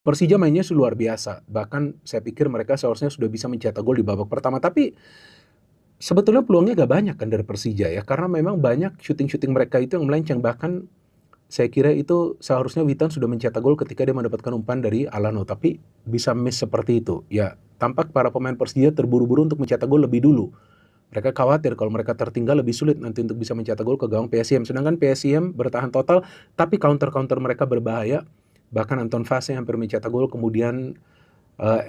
Persija mainnya luar biasa, bahkan saya pikir mereka seharusnya sudah bisa mencetak gol di babak pertama, tapi sebetulnya peluangnya gak banyak kan dari Persija ya, karena memang banyak syuting-syuting mereka itu yang melenceng, bahkan saya kira itu seharusnya Witan sudah mencetak gol ketika dia mendapatkan umpan dari Alano, tapi bisa miss seperti itu. Ya, tampak para pemain Persija terburu-buru untuk mencetak gol lebih dulu. Mereka khawatir kalau mereka tertinggal lebih sulit nanti untuk bisa mencetak gol ke gawang PSIM. Sedangkan PSIM bertahan total, tapi counter-counter mereka berbahaya. Bahkan Anton Fase hampir mencetak gol, kemudian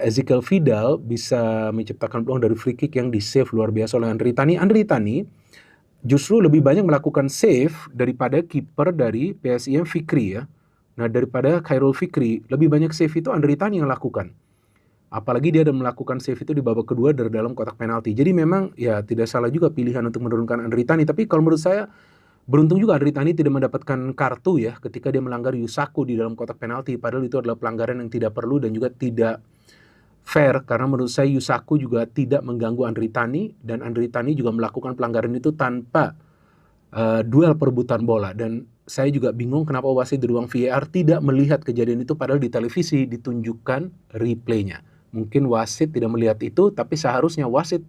Ezekiel Vidal bisa menciptakan peluang dari free kick yang di-save luar biasa oleh Andri Tani. Andri Tani justru lebih banyak melakukan save daripada kiper dari PSIM Fikri ya. Nah, daripada Khairul Fikri, lebih banyak save itu Andri Tani yang lakukan. Apalagi dia ada melakukan save itu di babak kedua dari dalam kotak penalti. Jadi memang ya tidak salah juga pilihan untuk menurunkan Andri Tani. Tapi kalau menurut saya beruntung juga Andri Tani tidak mendapatkan kartu ya ketika dia melanggar Yusaku di dalam kotak penalti. Padahal itu adalah pelanggaran yang tidak perlu dan juga tidak fair. Karena menurut saya Yusaku juga tidak mengganggu Andri Tani. Dan Andri Tani juga melakukan pelanggaran itu tanpa duel perebutan bola. Dan saya juga bingung kenapa wasit di ruang VAR tidak melihat kejadian itu padahal di televisi ditunjukkan replaynya. Mungkin wasit tidak melihat itu, tapi seharusnya wasit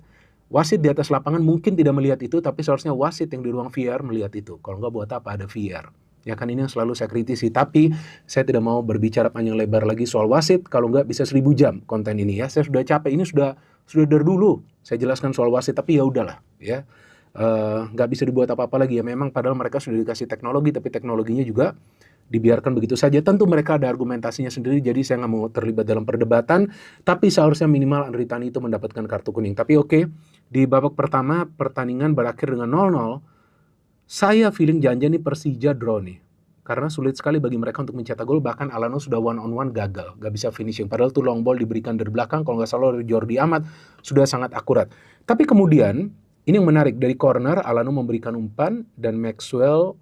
di atas lapangan mungkin tidak melihat itu, tapi seharusnya wasit yang di ruang VAR melihat itu. Kalau nggak buat apa ada VAR? Ya kan ini yang selalu saya kritisi. Tapi saya tidak mau berbicara panjang lebar lagi soal wasit. Kalau nggak bisa 1000 jam konten ini ya. Saya sudah capek. Ini sudah dari dulu saya jelaskan soal wasit. Tapi ya udahlah ya. Nggak bisa dibuat apa-apa lagi ya. Memang padahal mereka sudah dikasih teknologi, tapi teknologinya juga dibiarkan begitu saja. Tentu mereka ada argumentasinya sendiri, jadi saya nggak mau terlibat dalam perdebatan, tapi seharusnya minimal Andri Tani itu mendapatkan kartu kuning. Tapi oke, di babak pertama pertandingan berakhir dengan 0-0, saya feeling jangan-jangan nih Persija draw nih. Karena sulit sekali bagi mereka untuk mencetak gol, bahkan Alano sudah one-on-one gagal, nggak bisa finishing. Padahal tuh long ball diberikan dari belakang, kalau nggak salah dari Jordi Amat, sudah sangat akurat. Tapi kemudian, ini yang menarik, dari corner Alano memberikan umpan, dan Maxwell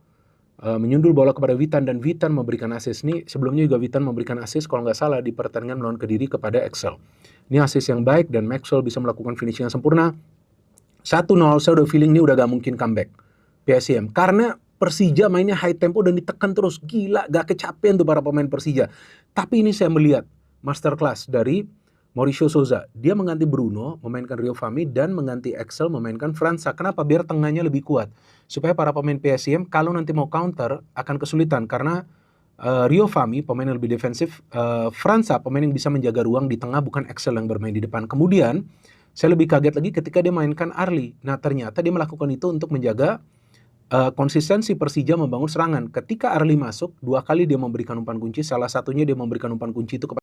menyundul bola kepada Witan, dan Witan memberikan assist. Nih sebelumnya juga Witan memberikan assist kalau nggak salah di pertandingan melawan Kediri kepada Excel. Ini assist yang baik dan Maxwell bisa melakukan finishing yang sempurna. 1-0, saya udah feeling ini udah gak mungkin comeback PSIM. Karena Persija mainnya high tempo dan ditekan terus. Gila, gak kecapean tuh para pemain Persija. Tapi ini saya melihat masterclass dari Mauricio Souza. Dia mengganti Bruno, memainkan Rio Fahmi, dan mengganti Excel, memainkan Fransa. Kenapa? Biar tengahnya lebih kuat. Supaya para pemain PSIM kalau nanti mau counter akan kesulitan. Karena Rio Fahmi, pemain yang lebih defensif, Fransa, pemain yang bisa menjaga ruang di tengah, bukan Excel yang bermain di depan. Kemudian, saya lebih kaget lagi ketika dia mainkan Arli. Nah, ternyata dia melakukan itu untuk menjaga konsistensi Persija membangun serangan. Ketika Arli masuk, 2 kali dia memberikan umpan kunci. Salah satunya dia memberikan umpan kunci itu kepada